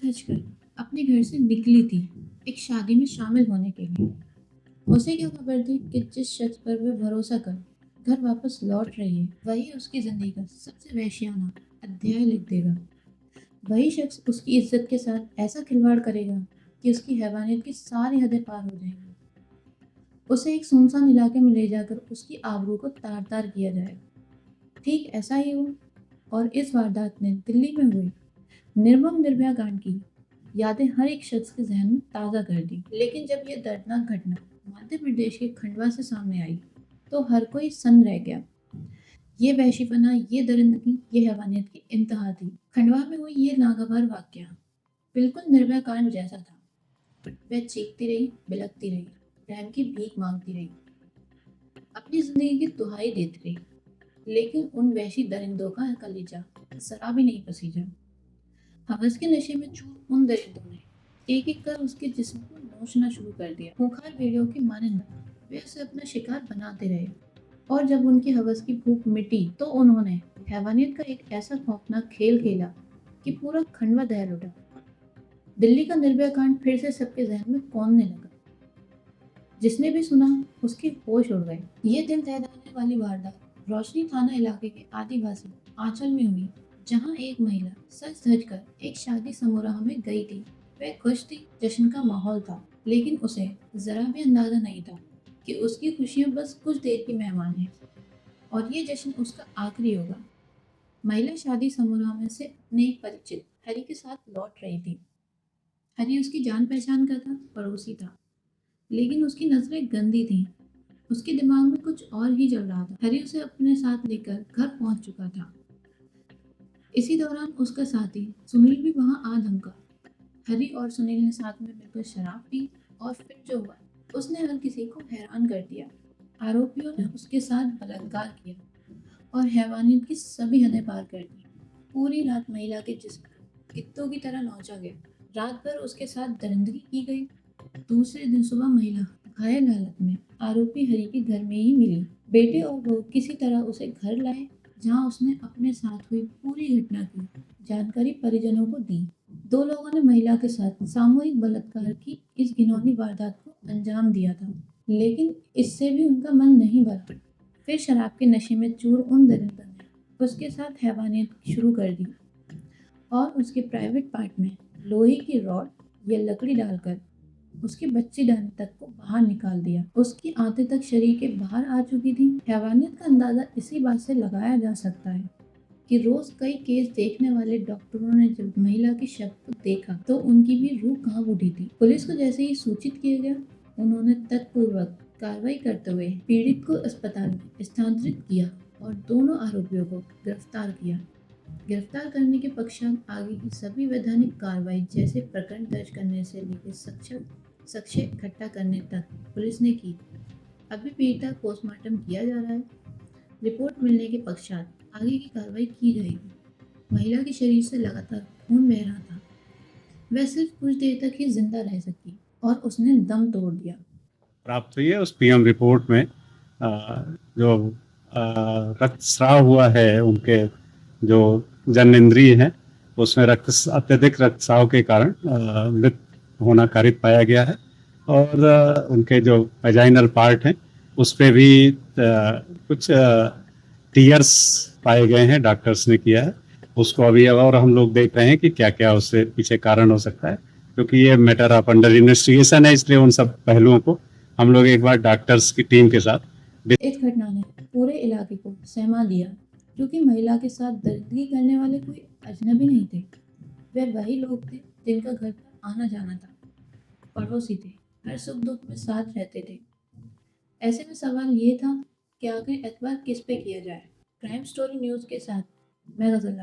धज कर अपने घर से निकली थी एक शादी में शामिल होने के लिए। उसे क्या खबर थी कि जिस शख्स पर वह भरोसा कर घर वापस लौट रही है वही उसकी जिंदगी का सबसे वहशियाना अध्याय लिख देगा। वही शख्स उसकी इज्जत के साथ ऐसा खिलवाड़ करेगा कि उसकी हैवानियत की सारी हदें पार हो जाएंगी। उसे एक सुनसान इलाके में ले जाकर उसकी आबरू को तार तार किया जाएगा। ठीक ऐसा ही हुआ और इस वारदात ने दिल्ली में हुई निर्मम निर्भया कांड की यादें हर एक शख्स के जहन में ताज़ा कर दी। लेकिन जब यह दर्दनाक घटना मध्य प्रदेश के खंडवा से सामने आई तो हर कोई सन्न रह गया। ये वहशीपना, ये दरिंदगी, ये हैवानियत की इंतहा थी। खंडवा में हुई ये नागवार वाकया बिल्कुल निर्भया कांड जैसा था। वह चीखती रही, बिलखती रही, रहम की भीख मांगती रही, अपनी जिंदगी की दुहाई देती रही, लेकिन उन वहशी दरिंदों का कलेजा जरा भी नहीं पसीजा। हवस के नशे में चूर उन दरिंदों ने एक एक कर उसके जिस्म को नोचना शुरू कर दिया। खूंखार भेड़ियों की मानंद वे उसे अपना शिकार बनाते रहे और जब उनकी हवस की भूख मिटी तो उन्होंने हैवानियत का एक ऐसा खौफनाक खेल खेला कि पूरा खंडवा दहल उठा। दिल्ली का निर्भया कांड फिर से सबके जहन में कौंधने लगा। जिसने भी सुना उसके होश उड़ गए। ये दिल दहलाने वाली वारदात रोशनी थाना इलाके के आदिवासी आंचल में हुई, जहां एक महिला सज धज कर एक शादी समारोह में गई थी। वह खुश थी, जश्न का माहौल था, लेकिन उसे जरा भी अंदाजा नहीं था कि उसकी खुशियां बस कुछ देर की मेहमान है और ये जश्न उसका आखिरी होगा। महिला शादी समारोह में से अपने एक परिचित हरी के साथ लौट रही थी। हरी उसकी जान पहचान का था, पड़ोसी था, लेकिन उसकी नजरें गंदी थीं। उसके दिमाग में कुछ और ही चल रहा था। हरी उसे अपने साथ लेकर घर पहुंच चुका था। इसी दौरान उसका साथी सुनील भी वहां आ धमका। हरी और सुनील ने साथ में मिलकर शराब पी और फिर जो हुआ उसने हर किसी को हैरान कर दिया। आरोपियों ने उसके साथ बलात्कार किया और हैवानियत की सभी हदें पार कर दी। पूरी रात महिला के जिस्म को कित्तों की तरह नौचा गया। रात भर उसके साथ दरिंदगी की गई। दूसरे दिन सुबह महिला घायल हालत में आरोपी हरी के घर में ही मिली। बेटे और बहू किसी तरह उसे घर लाए, जहां उसने अपने साथ हुई पूरी घटना की जानकारी परिजनों को दी। दो लोगों ने महिला के साथ सामूहिक बलात्कार की इस घिनौनी वारदात को अंजाम दिया था, लेकिन इससे भी उनका मन नहीं भरा। फिर शराब के नशे में चूर उन दरिंदों ने उसके साथ हैवानियत शुरू कर दी और उसके प्राइवेट पार्ट में लोहे की रॉड या लकड़ी डालकर उसके बच्चेदानी तक को बाहर निकाल दिया। उसकी आंतें तक शरीर के बाहर आ चुकी थी। हैवानियत का अंदाजा इसी बात से लगाया जा सकता है कि रोज कई केस देखने वाले डॉक्टरों ने जब महिला के शव को देखा तो उनकी भी रूह कांप उठी थी। पुलिस को जैसे ही सूचित किया गया, उन्होंने तत्पूर्वक कार्रवाई करते हुए पीड़ित को अस्पताल में स्थानांतरित किया और दोनों आरोपियों को गिरफ्तार किया। गिरफ्तार करने के पश्चात आगे की सभी वैधानिक कार्रवाई जैसे प्रकरण दर्ज करने से लेकर साक्ष्य इकट्ठा करने तक पुलिस ने की। अभी पीड़िता पोस्टमार्टम किया जा रहा है। रिपोर्ट मिलने के पश्चात आगे की कार्रवाई की जाएगी। महिला के शरीर से लगातार खून बह रहा था। वह सिर्फ कुछ देर तक ही जिंदा रह सकी और उसने दम तोड़ दिया। प्राप्त हुई है उस पीएम रिपोर्ट में जो रक्तस्राव हुआ है, उनके जो जननेंद्रिय हैं उसमें अत्यधिक रक्तस्राव के कारण मृत होना कारित पाया गया है और उनके जो वेजाइनल पार्ट हैं उस पे भी कुछ टीयर्स पाए गए हैं, डॉक्टर्स ने किया है उसको अभी। और हम लोग देख रहे हैं कि क्या क्या उससे पीछे कारण हो सकता है, क्योंकि ये मैटर ऑफ अंडर इन्वेस्टिगेशन है, इसलिए उन सब पहलुओं को हम लोग एक बार डॉक्टर्स की टीम के साथ। इस घटना ने पूरे इलाके को सहमा दिया, क्योंकि महिला के साथ दरिंदगी करने वाले कोई अजनबी नहीं थे। वे वही लोग थे जिनका घर पर आना जाना था, पड़ोसी थे, हर सुख दुख में साथ रहते थे। ऐसे में सवाल ये था कि आखिर एतबार किस पे किया जाए। क्राइम स्टोरी न्यूज़ के साथ मैं गजल